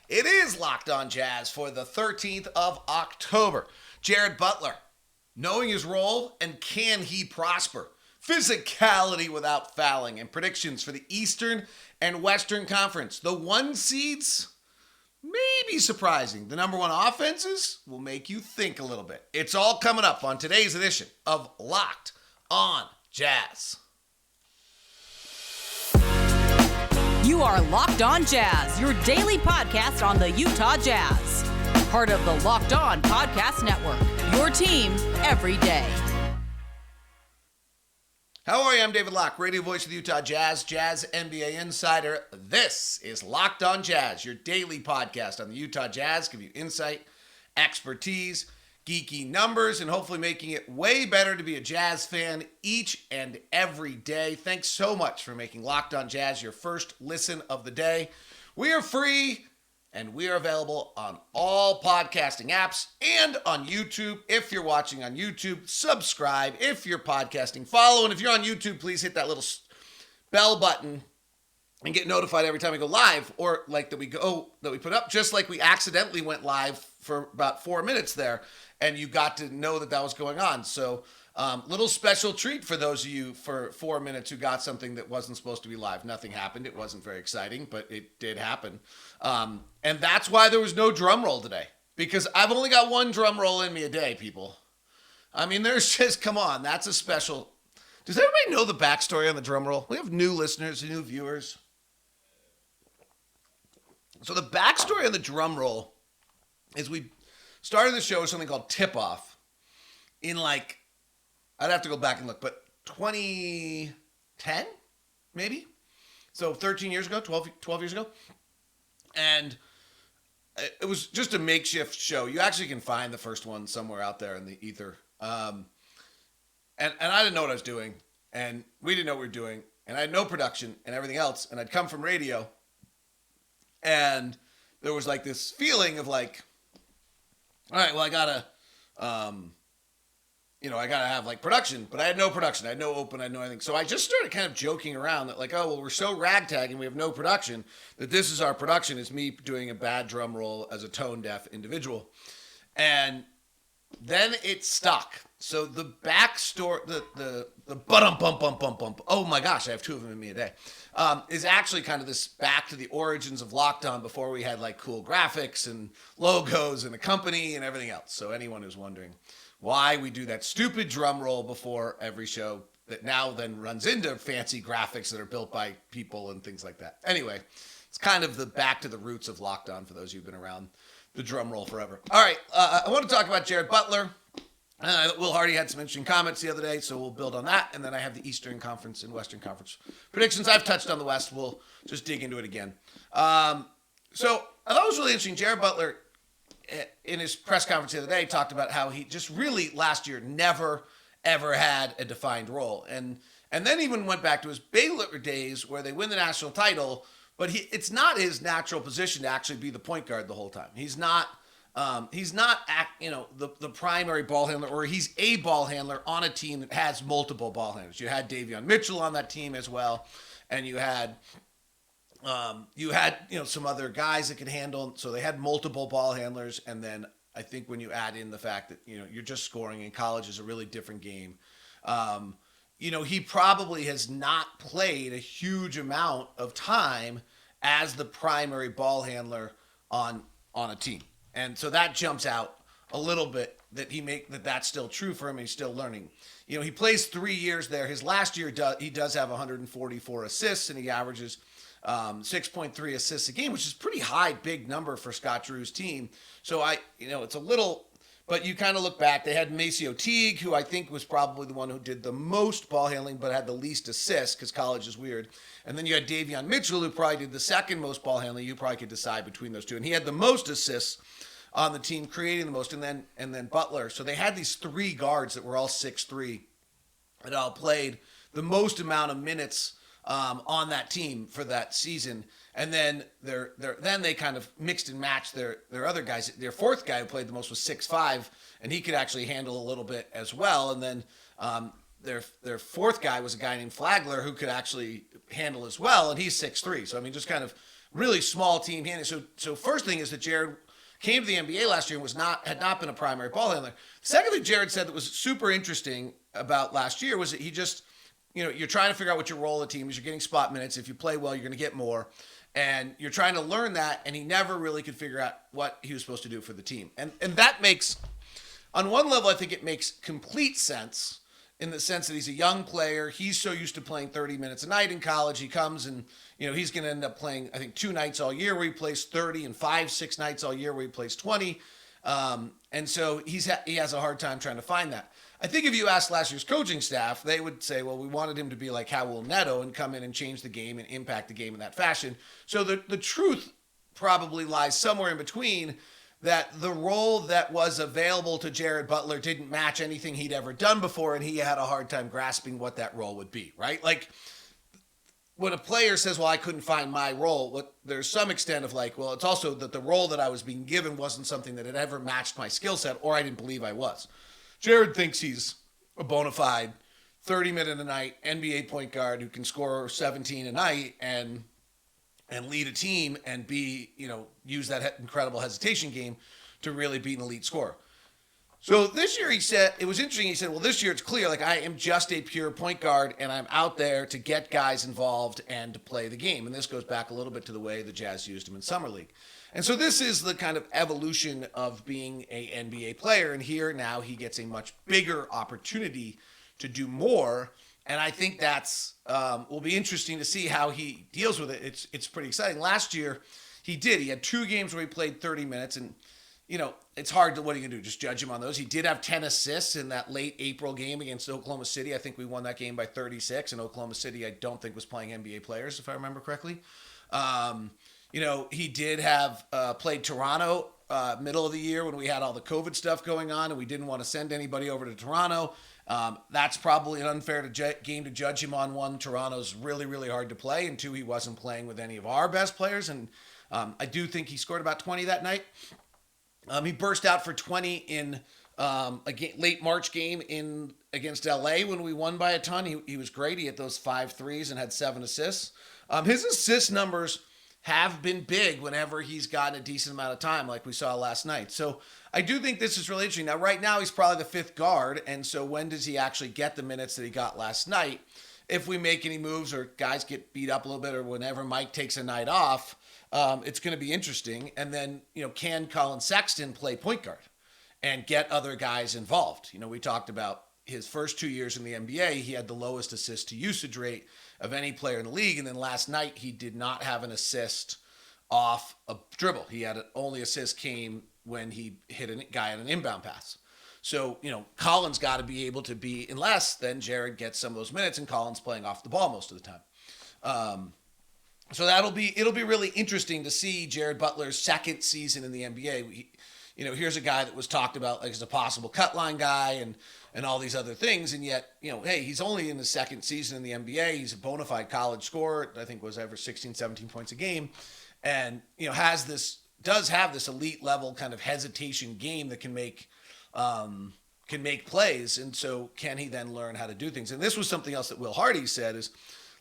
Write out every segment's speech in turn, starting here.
It is Locked On Jazz for the 13th of October. Jared Butler, knowing his role and can he prosper? Physicality without fouling and predictions for the Eastern and Western Conference. The one seeds may be surprising. The number one offenses will make you think a little bit. It's all coming up on today's edition of Locked On Jazz. You are Locked On Jazz, your daily podcast on the Utah Jazz. Part of the Locked On Podcast Network, your team every day. How are you? I'm David Locke, radio voice of the Utah Jazz, Jazz NBA insider. This is Locked On Jazz, your daily podcast on the Utah Jazz. Give you insight, expertise, geeky numbers, and hopefully making it way better to be a Jazz fan each and every day. Thanks so much for making Locked On Jazz your first listen of the day. We are free and we are available on all podcasting apps and on YouTube. If you're watching on YouTube, subscribe. If you're podcasting, follow. And if you're on YouTube, please hit that little bell button and get notified every time we go live, or like that we put up, just like we accidentally went live for about 4 minutes there, and you got to know that was going on. So little special treat for those of you for 4 minutes who got something that wasn't supposed to be live. Nothing happened. It wasn't very exciting, but it did happen. And that's why there was no drum roll today, because I've only got one drum roll in me a day, people. I mean, there's just, come on, that's a special. Does everybody know the backstory on the drum roll? We have new listeners, new viewers. So the backstory on the drum roll is we started the show with something called Tip Off in I'd have to go back and look, but 2010, maybe? So 13 years ago, 12 years ago. And it was just a makeshift show. You actually can find the first one somewhere out there in the ether. And I didn't know what I was doing, and we didn't know what we were doing, and I had no production and everything else, and I'd come from radio, and there was this feeling of all right, well, I gotta have production, but I had no production. I had no open, I had no anything. So I just started kind of joking around that we're so ragtag and we have no production that this is our production. It's me doing a bad drum roll as a tone deaf individual. And then it stuck. So the backstory, the bump. Oh my gosh, I have two of them in me a day. Is actually kind of this back to the origins of Locked On before we had cool graphics and logos and a company and everything else. So anyone who's wondering why we do that stupid drum roll before every show that now then runs into fancy graphics that are built by people and things like that. Anyway, it's kind of the back to the roots of Locked On for those of you who've been around the drum roll forever. All right, I want to talk about Jared Butler. Will Hardy had some interesting comments the other day, so we'll build on that. And then I have the Eastern Conference and Western Conference predictions. I've touched on the West. We'll just dig into it again. So I thought it was really interesting. Jared Butler, in his press conference the other day, talked about how he just really last year never, ever had a defined role. And then even went back to his Baylor days where they win the national title, but it's not his natural position to actually be the point guard the whole time. He's not the primary ball handler, or he's a ball handler on a team that has multiple ball handlers. You had Davion Mitchell on that team as well, and you had some other guys that could handle. So they had multiple ball handlers, and then I think when you add in the fact that you're just scoring in college is a really different game. He probably has not played a huge amount of time as the primary ball handler on a team. And so that jumps out a little bit that's still true for him. He's still learning. He plays 3 years there. His last year, he does have 144 assists, and he averages 6.3 assists a game, which is pretty high, big number for Scott Drew's team. So it's a little, but you kind of look back. They had Maceo Teague, who I think was probably the one who did the most ball handling, but had the least assists because college is weird. And then you had Davion Mitchell, who probably did the second most ball handling. You probably could decide between those two. And he had the most assists on the team, creating the most, and then Butler. So they had these three guards that were all 6'3", that all played the most amount of minutes on that team for that season. And then they kind of mixed and matched their other guys. Their fourth guy who played the most was 6'5", and he could actually handle a little bit as well. And then their fourth guy was a guy named Flagler who could actually handle as well, and he's 6'3". So I mean, just kind of really small team handling. So first thing is that Jared came to the NBA last year and had not been a primary ball handler. Second thing Jared said that was super interesting about last year was that he just, you're trying to figure out what your role of the team is. You're getting spot minutes. If you play well, you're going to get more. And you're trying to learn that, and he never really could figure out what he was supposed to do for the team. And that makes, on one level, I think it makes complete sense in the sense that he's a young player. He's so used to playing 30 minutes a night in college. He comes and, he's going to end up playing, I think, 2 nights all year where he plays 30 and 5-6 nights all year where he plays 20. And so he has a hard time trying to find that. I think if you asked last year's coaching staff, they would say, well, we wanted him to be like Raul Neto and come in and change the game and impact the game in that fashion. So the truth probably lies somewhere in between, that the role that was available to Jared Butler didn't match anything he'd ever done before, and he had a hard time grasping what that role would be, right? Like, when a player says, well, I couldn't find my role, there's some extent of like, well, it's also that the role that I was being given wasn't something that had ever matched my skill set, or I didn't believe I was. Jared thinks he's a bona fide 30-minute-a-night NBA point guard who can score 17 a night and lead a team and use that incredible hesitation game to really be an elite scorer. So this year he said, it was interesting, he said, well, this year it's clear, like I am just a pure point guard and I'm out there to get guys involved and to play the game. And this goes back a little bit to the way the Jazz used him in Summer League. And so this is the kind of evolution of being a NBA player. And here now he gets a much bigger opportunity to do more. And I think that's will be interesting to see how he deals with it. It's pretty exciting. Last year he had 2 games where he played 30 minutes, and it's hard to, what are you going to do? Just judge him on those. He did have 10 assists in that late April game against Oklahoma City. I think we won that game by 36, and Oklahoma City I don't think was playing NBA players, if I remember correctly. He did have played Toronto middle of the year when we had all the COVID stuff going on and we didn't want to send anybody over to Toronto. That's probably an unfair game to judge him on. 1, Toronto's really, really hard to play, and 2, he wasn't playing with any of our best players. And I do think he scored about 20 that night. He burst out for 20 in a late March game against LA when we won by a ton. He was great. He hit those 5 threes and had 7 assists. His assist numbers have been big whenever he's gotten a decent amount of time, like we saw last night. So I do think this is really interesting. Now, right now, he's probably the 5th guard, and so when does he actually get the minutes that he got last night? If we make any moves or guys get beat up a little bit, or whenever Mike takes a night off, it's going to be interesting. And then, can Colin Sexton play point guard and get other guys involved? We talked about his first 2 years in the NBA, he had the lowest assist to usage rate of any player in the league. And then last night, he did not have an assist off a dribble. He had only assist came when he hit a guy on an inbound pass. So, Colin's got to be able to be, unless then Jared gets some of those minutes and Colin's playing off the ball most of the time. So it'll be really interesting to see Jared Butler's second season in the NBA. Here's a guy that was talked about as a possible cut line guy and all these other things. And yet, hey, he's only in his second season in the NBA. He's a bona fide college scorer. I think was ever 16, 17 points a game. And, does have this elite level kind of hesitation game that can make plays. And so can he then learn how to do things? And this was something else that Will Hardy said is,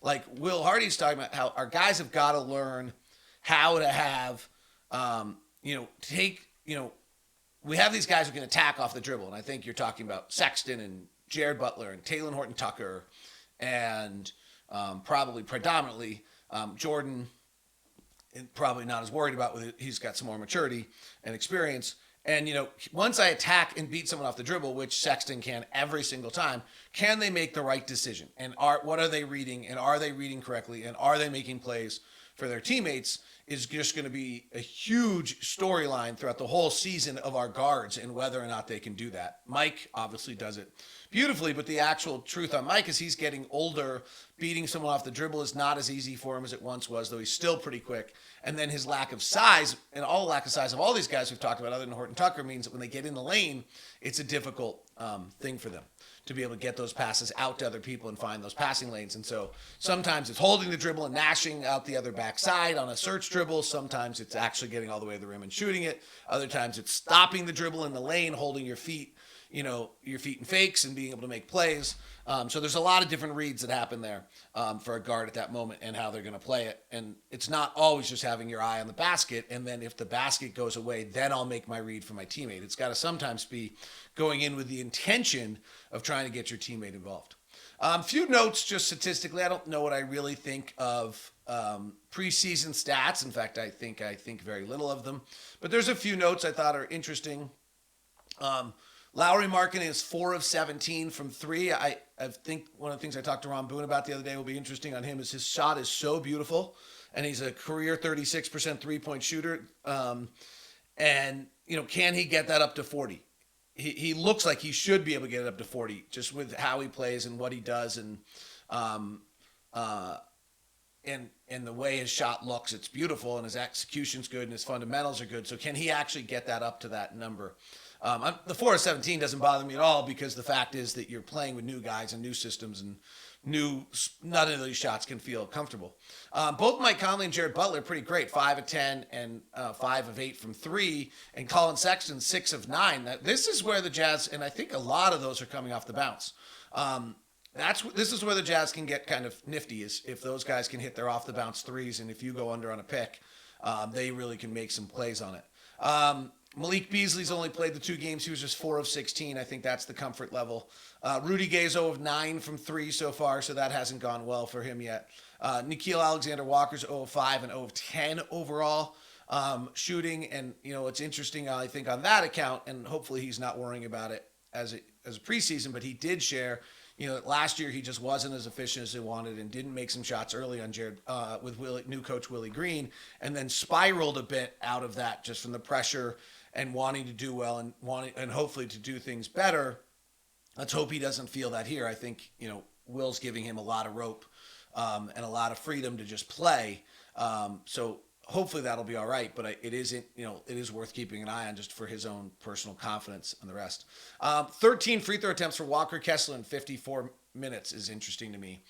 like, Will Hardy's talking about how our guys have got to learn how to have, we have these guys who can attack off the dribble. And I think you're talking about Sexton and Jared Butler and Talen Horton-Tucker and probably predominantly Jordan, and probably not as worried about it. He's got some more maturity and experience. And, once I attack and beat someone off the dribble, which Sexton can every single time, can they make the right decision? And what are they reading? And are they reading correctly? And are they making plays for their teammates? Is just going to be a huge storyline throughout the whole season of our guards and whether or not they can do that. Mike obviously does it beautifully, but the actual truth on Mike is he's getting older. Beating someone off the dribble is not as easy for him as it once was, though he's still pretty quick. And then his lack of size, and all lack of size of all these guys we've talked about other than Horton-Tucker, means that when they get in the lane, it's a difficult thing for them to be able to get those passes out to other people and find those passing lanes. And so sometimes it's holding the dribble and gnashing out the other backside on a search dribble. Sometimes it's actually getting all the way to the rim and shooting it. Other times it's stopping the dribble in the lane, holding your feet, your feet and fakes and being able to make plays. So there's a lot of different reads that happen there for a guard at that moment and how they're going to play it. And it's not always just having your eye on the basket. And then if the basket goes away, then I'll make my read for my teammate. It's got to sometimes be going in with the intention of trying to get your teammate involved. Few notes just statistically. I don't know what I really think of preseason stats. In fact, I think very little of them. But there's a few notes I thought are interesting. Lauri Markkanen is 4 of 17 from 3. I think one of the things I talked to Ron Boone about the other day will be interesting on him is his shot is so beautiful, and he's a career 36% three-point shooter. And can he get that up to 40? He looks like he should be able to get it up to 40 just with how he plays and what he does and the way his shot looks. It's beautiful, and his execution's good, and his fundamentals are good. So can he actually get that up to that number? The 4 of 17 doesn't bother me at all because the fact is that you're playing with new guys and new systems and none of those shots can feel comfortable. Both Mike Conley and Jared Butler are pretty great, 5 of 10 and 5 of 8 from 3, and Colin Sexton 6 of 9. This is where the Jazz, and I think a lot of those are coming off the bounce. This is where the Jazz can get kind of nifty is if those guys can hit their off the bounce threes, and if you go under on a pick, they really can make some plays on it. Malik Beasley's only played the 2 games. He was just 4 of 16. I think that's the comfort level. Rudy Gay's 0 of 9 from 3 so far, so that hasn't gone well for him yet. Nickeil Alexander-Walker's 0 of 5 and 0 of 10 overall shooting. And, it's interesting, I think, on that account, and hopefully he's not worrying about it as a preseason, but he did share, last year he just wasn't as efficient as he wanted and didn't make some shots early on Jared with new coach Willie Green, and then spiraled a bit out of that just from the pressure and wanting to do well and hopefully to do things better. Let's hope he doesn't feel that here. I think, Will's giving him a lot of rope and a lot of freedom to just play. So hopefully that'll be all right, but it is worth keeping an eye on just for his own personal confidence and the rest. 13 free throw attempts for Walker Kessler in 54 minutes is interesting to me.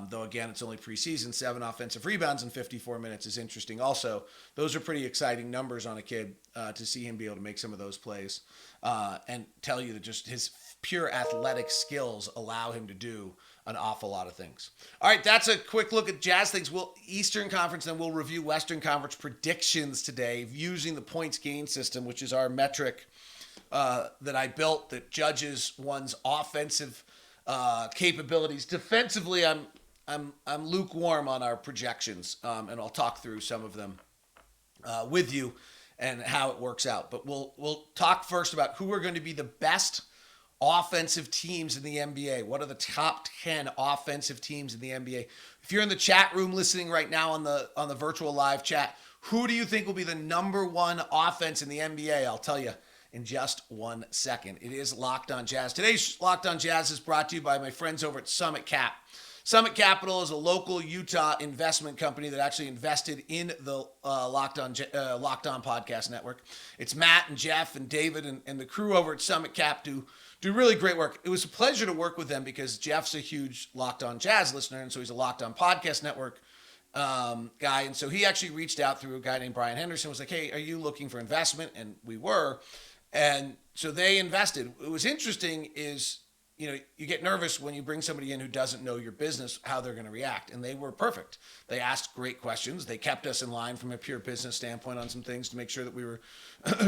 Though again, it's only preseason. 7 offensive rebounds in 54 minutes is interesting. Also, those are pretty exciting numbers on a kid to see him be able to make some of those plays and tell you that just his pure athletic skills allow him to do an awful lot of things. All right, that's a quick look at Jazz things. We'll Eastern Conference, then we'll review Western Conference predictions today using the points gain system, which is our metric that I built that judges one's offensive capabilities. Defensively, I'm lukewarm on our projections, and I'll talk through some of them with you and how it works out. But we'll talk first about who are going to be the best offensive teams in the NBA. What are the top 10 offensive teams in the NBA? If you're in the chat room listening right now on the virtual live chat, who do you think will be the number 1 offense in the NBA? I'll tell you in just 1 second. It is Locked On Jazz. Today's Locked On Jazz is brought to you by my friends over at Summit Cap. Summit Capital is a local Utah investment company that actually invested in the Locked On Podcast Network. It's Matt and Jeff and David and the crew over at Summit Cap do really great work. It was a pleasure to work with them because Jeff's a huge Locked On Jazz listener, and so he's a Locked On Podcast Network guy. And so he actually reached out through a guy named Brian Henderson, was like, hey, are you looking for investment? And we were. And so they invested. What was interesting is, you get nervous when you bring somebody in who doesn't know your business, how they're going to react. And they were perfect. They asked great questions. They kept us in line from a pure business standpoint on some things to make sure that we were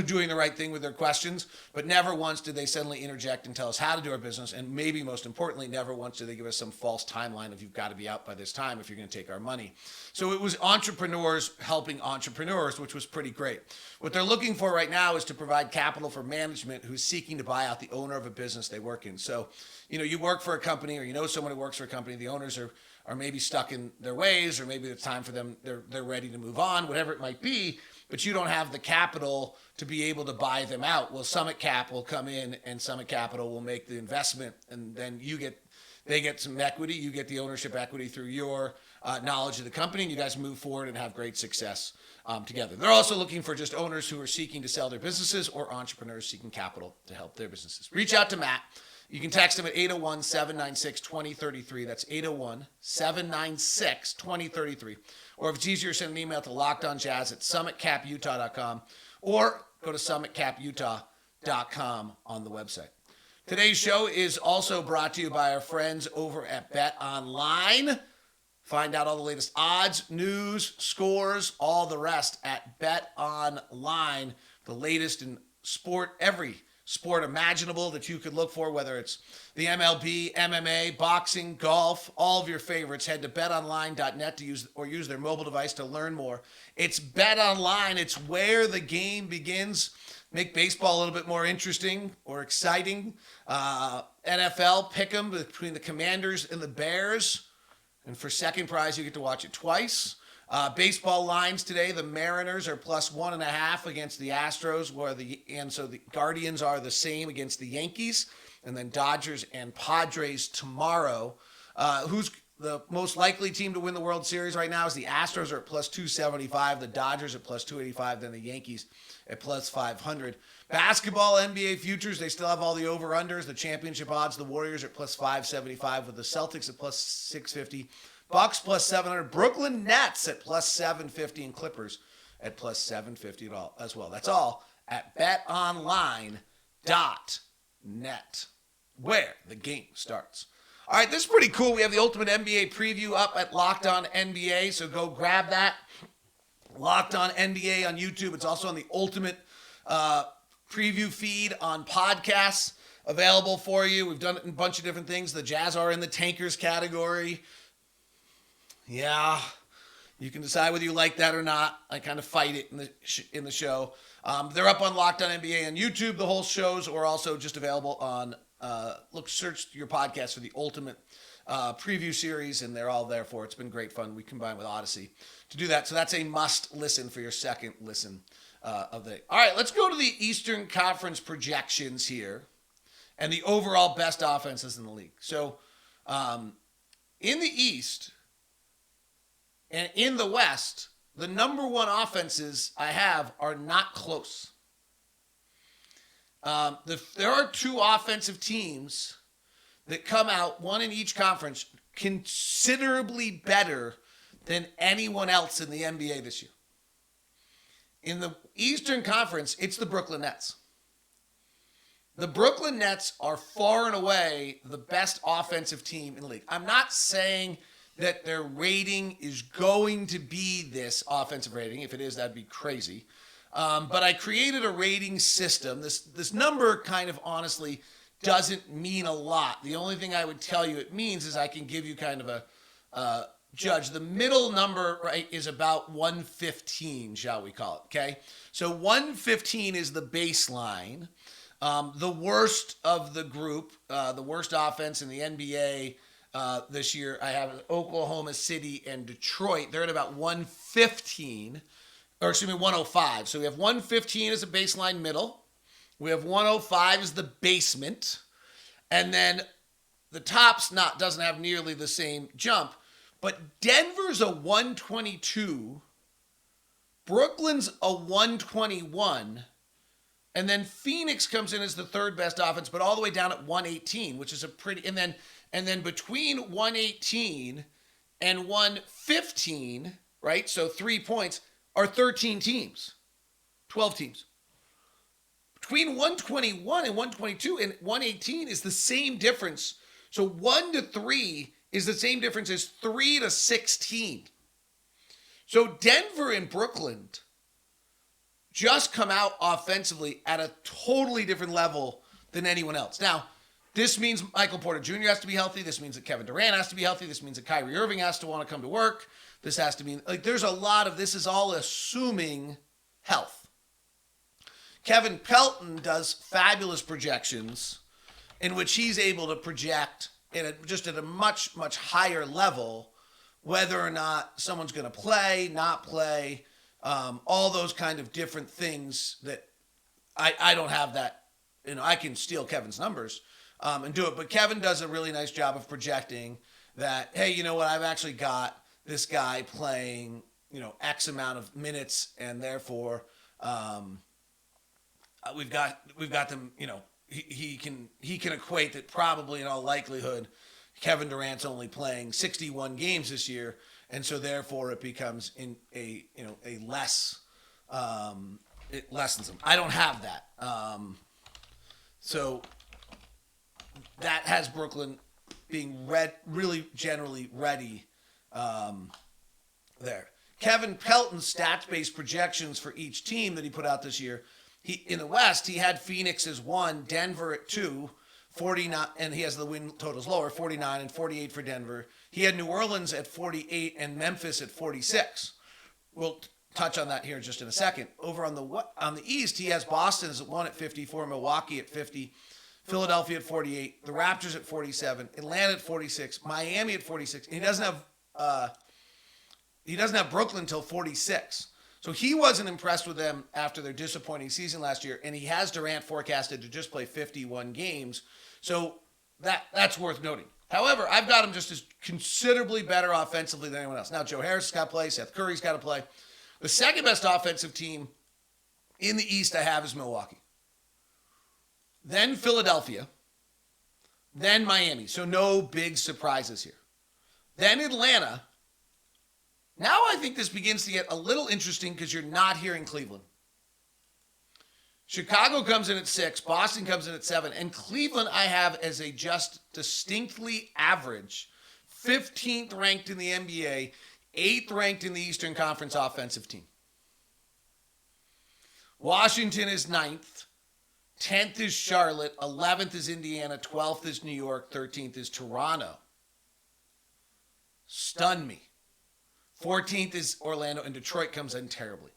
doing the right thing with their questions. But never once did they suddenly interject and tell us how to do our business. And maybe most importantly, never once did they give us some false timeline of you've got to be out by this time if you're going to take our money. So it was entrepreneurs helping entrepreneurs, which was pretty great. What they're looking for right now is to provide capital for management who's seeking to buy out the owner of a business they work in. So, you work for a company or someone who works for a company, the owners are maybe stuck in their ways, or maybe it's time for them, they're ready to move on, whatever it might be, but you don't have the capital to be able to buy them out. Well, Summit Cap will come in and Summit Capital will make the investment, and then they get some equity, you get the ownership equity through your knowledge of the company, and you guys move forward and have great success together. They're also looking for just owners who are seeking to sell their businesses or entrepreneurs seeking capital to help their businesses. Reach out to Matt. You can text him at 801-796-2033. That's 801-796-2033. Or if it's easier, send an email to lockedonjazz@summitcaputah.com or go to summitcaputah.com on the website. Today's show is also brought to you by our friends over at Bet Online. Find out all the latest odds, news, scores, all the rest at Bet Online. The latest in sport, every sport imaginable that you could look for, whether it's the MLB, MMA, boxing, golf, all of your favorites. Head to betonline.net to use their mobile device to learn more. It's Bet Online. It's where the game begins. Make baseball a little bit more interesting or exciting. NFL, pick 'em between the Commanders and the Bears. And for second prize, you get to watch it twice. Baseball lines today, the Mariners are plus 1.5 against the Astros, and so the Guardians are the same against the Yankees. And then Dodgers and Padres tomorrow. Who's the most likely team to win the World Series right now is the Astros are at plus 275, the Dodgers at plus 285, then the Yankees at plus 500. Basketball, NBA futures, they still have all the over-unders. The championship odds, the Warriors are at plus 575 with the Celtics at plus 650. Bucks plus 700. Brooklyn Nets at plus 750 and Clippers at plus 750 as well. That's all at betonline.net, where the game starts. All right, this is pretty cool. We have the Ultimate NBA preview up at Locked On NBA, so go grab that. Locked On NBA on YouTube. It's also on the Ultimate preview feed on podcasts available for you. We've done it in a bunch of different things. The Jazz are in the tankers category. Yeah, you can decide whether you like that or not. I kind of fight it in the show. They're up on Locked On NBA on YouTube. The whole shows are also just available on search your podcast for the Ultimate preview series, and they're all there for it. It's been great fun. We combine with Odyssey to do that. So that's a must listen for your second listen of the day. All right, let's go to the Eastern Conference projections here and the overall best offenses in the league. So in the East and in the West, the number one offenses I have are not close. There are two offensive teams that come out, one in each conference, considerably better than anyone else in the NBA this year. In the Eastern Conference, it's the Brooklyn Nets. The Brooklyn Nets are far and away the best offensive team in the league. I'm not saying that their rating is going to be this offensive rating. If it is, that'd be crazy. But I created a rating system. This number kind of honestly doesn't mean a lot. The only thing I would tell you it means is I can give you kind of a judge. The middle number, right, is about 115, shall we call it, okay? So 115 is the baseline. The worst of the group, the worst offense in the NBA this year, I have Oklahoma City and Detroit. They're at about 115. Or excuse me, 105. So we have 115 as a baseline middle. We have 105 as the basement. And then the top's doesn't have nearly the same jump. But Denver's a 122. Brooklyn's a 121. And then Phoenix comes in as the third best offense, but all the way down at 118, which is a pretty, and then between 118 and 115, right? So 3 points are 13 teams, 12 teams. Between 121 and 122 and 118 is the same difference. So 1 to 3 is the same difference as 3 to 16. So Denver and Brooklyn just come out offensively at a totally different level than anyone else. Now, this means Michael Porter Jr. has to be healthy. This means that Kevin Durant has to be healthy. This means that Kyrie Irving has to want to come to work. This has to mean, there's a lot of, this is all assuming health. Kevin Pelton does fabulous projections in which he's able to project just at a much, much higher level whether or not someone's going to play, not play, all those kind of different things that I don't have that. I can steal Kevin's numbers and do it. But Kevin does a really nice job of projecting that, hey, you know what, I've actually got this guy playing, X amount of minutes, and therefore we've got them, he can equate that probably in all likelihood Kevin Durant's only playing 61 games this year, and so therefore it becomes in a less it lessens him. I don't have that. So that has Brooklyn being really generally ready there. Kevin Pelton's stats-based projections for each team that he put out this year, in the West, he had Phoenix as 1, Denver at 2, 49, and he has the win totals lower, 49 and 48 for Denver. He had New Orleans at 48 and Memphis at 46. We'll touch on that here just in a second. Over on the East, he has Boston as 1 at 54, Milwaukee at 50, Philadelphia at 48, the Raptors at 47, Atlanta at 46, Miami at 46. And he doesn't have Brooklyn until 46. So he wasn't impressed with them after their disappointing season last year, and he has Durant forecasted to just play 51 games. So that's worth noting. However, I've got him just as considerably better offensively than anyone else. Now, Joe Harris has got to play. Seth Curry's got to play. The second best offensive team in the East I have is Milwaukee. Then Philadelphia. Then Miami. So no big surprises here. Then Atlanta. Now I think this begins to get a little interesting because you're not hearing Cleveland. Chicago comes in at 6, Boston comes in at 7, and Cleveland I have as a just distinctly average 15th ranked in the NBA, 8th ranked in the Eastern Conference offensive team. Washington is 9th, 10th is Charlotte, 11th is Indiana, 12th is New York, 13th is Toronto. Stun me. 14th is Orlando, and Detroit comes in terribly.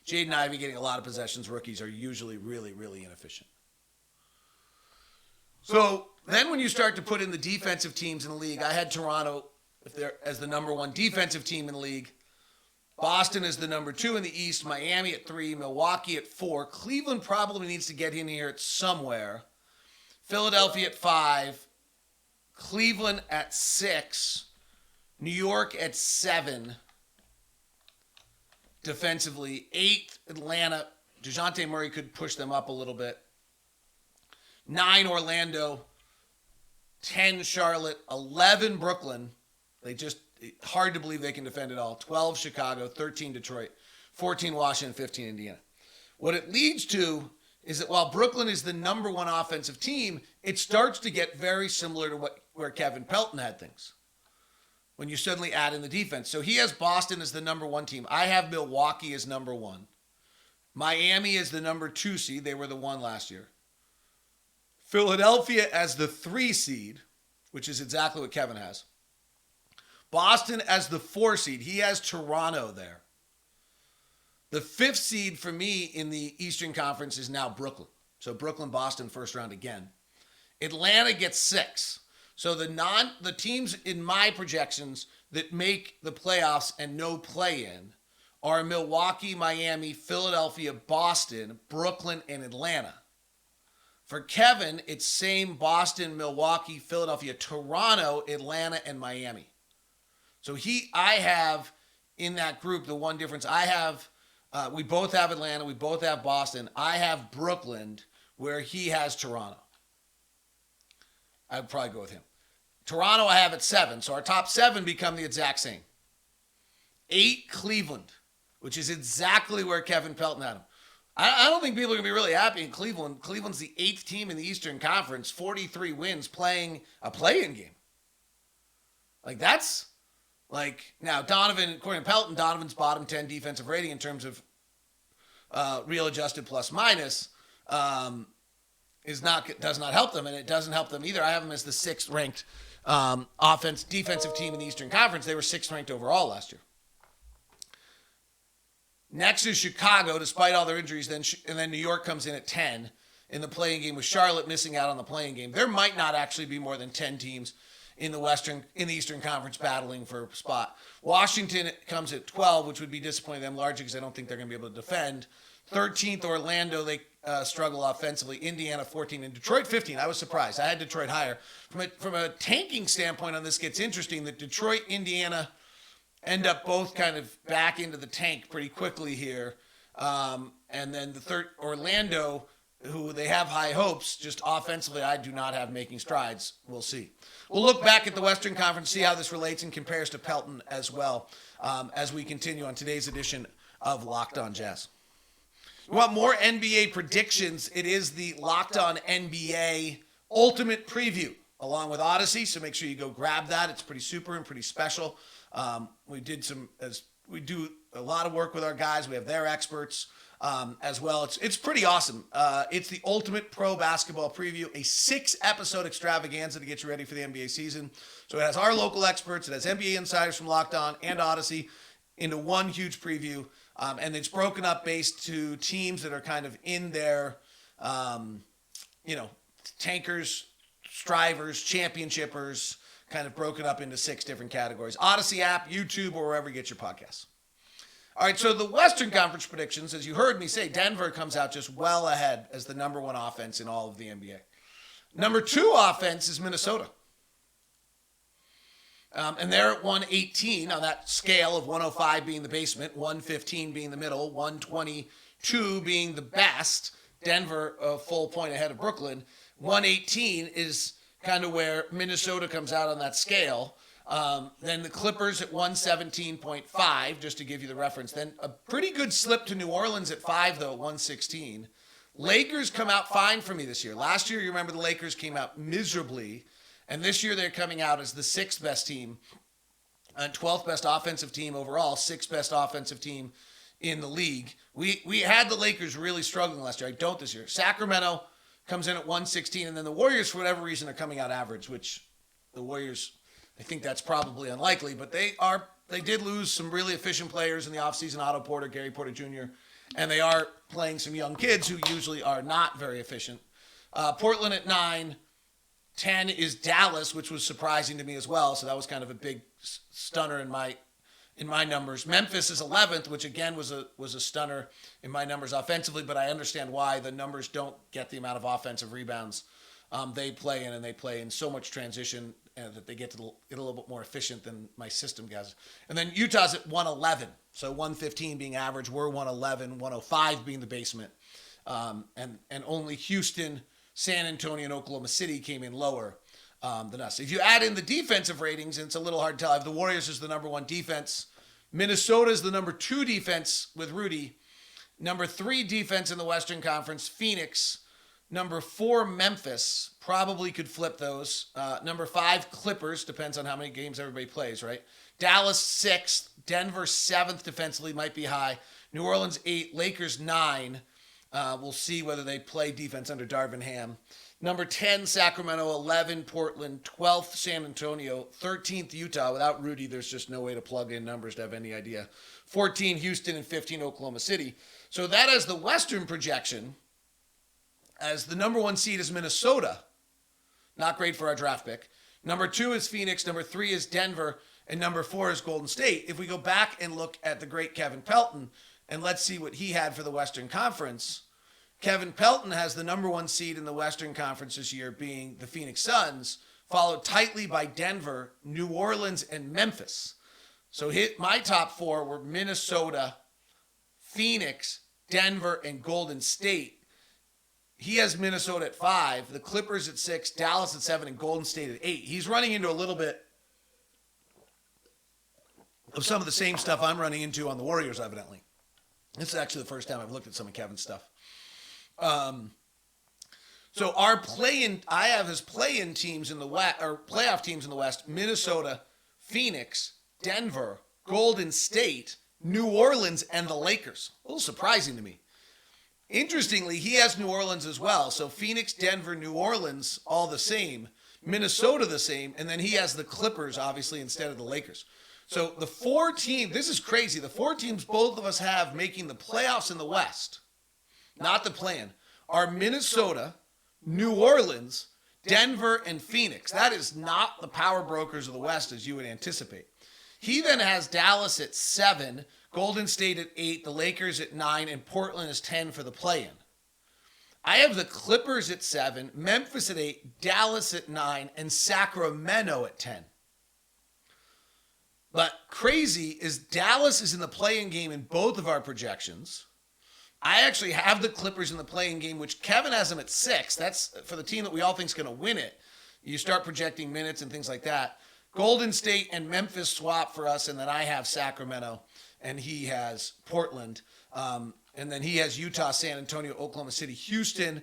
Jaden Ivey getting a lot of possessions. Rookies are usually really, really inefficient. So then when you start to put in the defensive teams in the league, I had Toronto as the number 1 defensive team in the league. Boston is the number 2 in the East. Miami at 3. Milwaukee at 4. Cleveland probably needs to get in here at somewhere. Philadelphia at 5. Cleveland at 6. New York at 7 defensively. 8, Atlanta. DeJounte Murray could push them up a little bit. 9, Orlando. 10, Charlotte. 11, Brooklyn. Hard to believe they can defend it all. 12, Chicago. 13, Detroit. 14, Washington. 15, Indiana. What it leads to is that while Brooklyn is the number 1 offensive team, it starts to get very similar to where Kevin Pelton had things. When you suddenly add in the defense. So he has Boston as the number 1 team. I have Milwaukee as number 1. Miami is the number 2 seed. They were the 1 last year. Philadelphia as the 3 seed, which is exactly what Kevin has. Boston as the 4 seed. He has Toronto there. The 5th seed for me in the Eastern Conference is now Brooklyn. So Brooklyn, Boston, first round again. Atlanta gets 6. So the teams in my projections that make the playoffs and no play-in are Milwaukee, Miami, Philadelphia, Boston, Brooklyn, and Atlanta. For Kevin, it's same Boston, Milwaukee, Philadelphia, Toronto, Atlanta, and Miami. So I have in that group, the one difference I have, we both have Atlanta, we both have Boston. I have Brooklyn where he has Toronto. I'd probably go with him. Toronto I have at 7, so our top 7 become the exact same. 8, Cleveland, which is exactly where Kevin Pelton had him. I don't think people are going to be really happy in Cleveland. Cleveland's the 8th team in the Eastern Conference, 43 wins, playing a play-in game. Now Donovan, according to Pelton, Donovan's bottom 10 defensive rating in terms of real adjusted plus minus does not help them, and it doesn't help them either. I have them as the 6th ranked defensive team in the Eastern Conference. They were 6th ranked overall last year. Next is Chicago, despite all their injuries, and then New York comes in at 10 in the playing game with Charlotte missing out on the playing game. There might not actually be more than 10 teams in the Eastern Conference battling for a spot. Washington comes at 12, which would be disappointing to them largely because I don't think they're going to be able to defend. 13th, Orlando, they struggle offensively. Indiana, 14, and Detroit, 15. I was surprised. I had Detroit higher. From a tanking standpoint on this, gets interesting that Detroit, Indiana end up both kind of back into the tank pretty quickly here. And then the third, Orlando, who they have high hopes, just offensively, I do not have making strides. We'll see. We'll look back at the Western Conference, see how this relates and compares to Pelton as well as we continue on today's edition of Locked On Jazz. You want more NBA predictions? It is the Locked On NBA ultimate preview along with Odyssey. So make sure you go grab that. It's pretty super and pretty special. We do a lot of work with our guys. We have their experts as well. It's pretty awesome. It's the ultimate pro basketball preview, a 6-episode extravaganza to get you ready for the NBA season. So it has our local experts, it has NBA insiders from Locked On and Odyssey into one huge preview. And it's broken up based to teams that are kind of in their, tankers, strivers, championshipers, kind of broken up into 6 different categories. Odyssey app, YouTube, or wherever you get your podcasts. All right, so the Western Conference predictions, as you heard me say, Denver comes out just well ahead as the number 1 offense in all of the NBA. Number 2 offense is Minnesota. And they're at 118 on that scale of 105 being the basement, 115 being the middle, 122 being the best. Denver a full point ahead of Brooklyn. 118 is kind of where Minnesota comes out on that scale. Then the Clippers at 117.5, just to give you the reference. Then a pretty good slip to New Orleans at 5, though, 116. Lakers come out fine for me this year. Last year, you remember the Lakers came out miserably. And this year, they're coming out as the 6th best team, 12th best offensive team overall, 6th best offensive team in the league. We had the Lakers really struggling last year. I don't this year. Sacramento comes in at 116, and then the Warriors, for whatever reason, are coming out average, which the Warriors, I think that's probably unlikely, but they did lose some really efficient players in the offseason, Otto Porter, Gary Porter Jr., and they are playing some young kids who usually are not very efficient. Portland at 9. 10 is Dallas, which was surprising to me as well, so that was kind of a big stunner in my numbers. Memphis is 11th, which again was a stunner in my numbers offensively, but I understand why the numbers don't get the amount of offensive rebounds they play in, and they play in so much transition that they get a little bit more efficient than my system guys. And then Utah's at 111, so 115 being average, we're 111, 105 being the basement, and only Houston, San Antonio, and Oklahoma City came in lower than us. If you add in the defensive ratings, and it's a little hard to tell, I have the Warriors as the number 1 defense. Minnesota is the number 2 defense with Rudy. Number 3 defense in the Western Conference, Phoenix. Number 4, Memphis. Probably could flip those. Number 5, Clippers. Depends on how many games everybody plays, right? Dallas, 6th. Denver, 7th defensively. Might be high. New Orleans, 8. Lakers, 9. We'll see whether they play defense under Darvin Ham. Number 10, Sacramento. 11, Portland. 12th, San Antonio. 13th, Utah. Without Rudy, there's just no way to plug in numbers to have any idea. 14, Houston, and 15, Oklahoma City. So that is the Western projection. As the number 1 seed is Minnesota. Not great for our draft pick. Number 2 is Phoenix. Number 3 is Denver. And number 4 is Golden State. If we go back and look at the great Kevin Pelton, and let's see what he had for the Western Conference. Kevin Pelton has the number 1 seed in the Western Conference this year being the Phoenix Suns, followed tightly by Denver, New Orleans, and Memphis. So my top 4 were Minnesota, Phoenix, Denver, and Golden State. He has Minnesota at 5, the Clippers at 6, Dallas at 7, and Golden State at 8. He's running into a little bit of some of the same stuff I'm running into on the Warriors, evidently. This is actually the first time I've looked at some of Kevin's stuff. So our I have his play-in teams in the West, or playoff teams in the West: Minnesota, Phoenix, Denver, Golden State, New Orleans, and the Lakers. A little surprising to me. Interestingly, he has New Orleans as well. So Phoenix, Denver, New Orleans, all the same. Minnesota the same, and then he has the Clippers, obviously, instead of the Lakers. So the 4 teams, this is crazy, the 4 teams both of us have making the playoffs in the West, not the play-in, are Minnesota, New Orleans, Denver, and Phoenix. That is not the power brokers of the West as you would anticipate. He then has Dallas at 7, Golden State at 8, the Lakers at 9, and Portland is 10 for the play-in. I have the Clippers at 7, Memphis at 8, Dallas at 9, and Sacramento at 10. But crazy is Dallas is in the play-in game in both of our projections. I actually have the Clippers in the play-in game, which Kevin has them at 6. That's for the team that we all think is going to win it. You start projecting minutes and things like that. Golden State and Memphis swap for us, and then I have Sacramento, and he has Portland. And then he has Utah, San Antonio, Oklahoma City, Houston,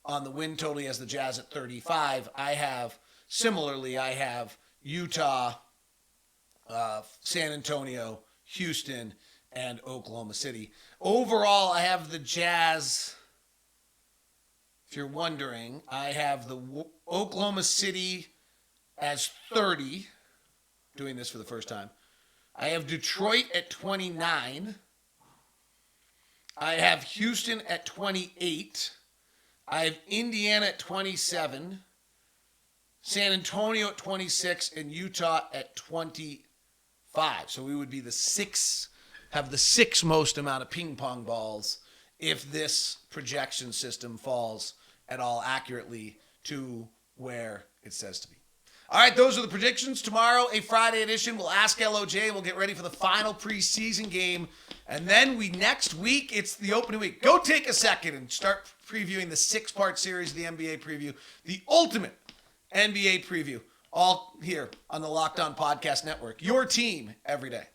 on the win total. He has the Jazz at 35. I have Utah, San Antonio, Houston, and Oklahoma City. Overall, I have the Jazz. If you're wondering, I have the Oklahoma City as 30, doing this for the first time. I have Detroit at 29. I have Houston at 28. I have Indiana at 27. San Antonio at 26 and Utah at 25. So we would be have the sixth most amount of ping pong balls if this projection system falls at all accurately to where it says to be. All right, those are the predictions. Tomorrow, a Friday edition. We'll ask LOJ. We'll get ready for the final preseason game. And then next week, it's the opening week. Go take a second and start previewing the 6-part series of the NBA preview, the ultimate NBA preview, all here on the Locked On Podcast Network. Your team every day.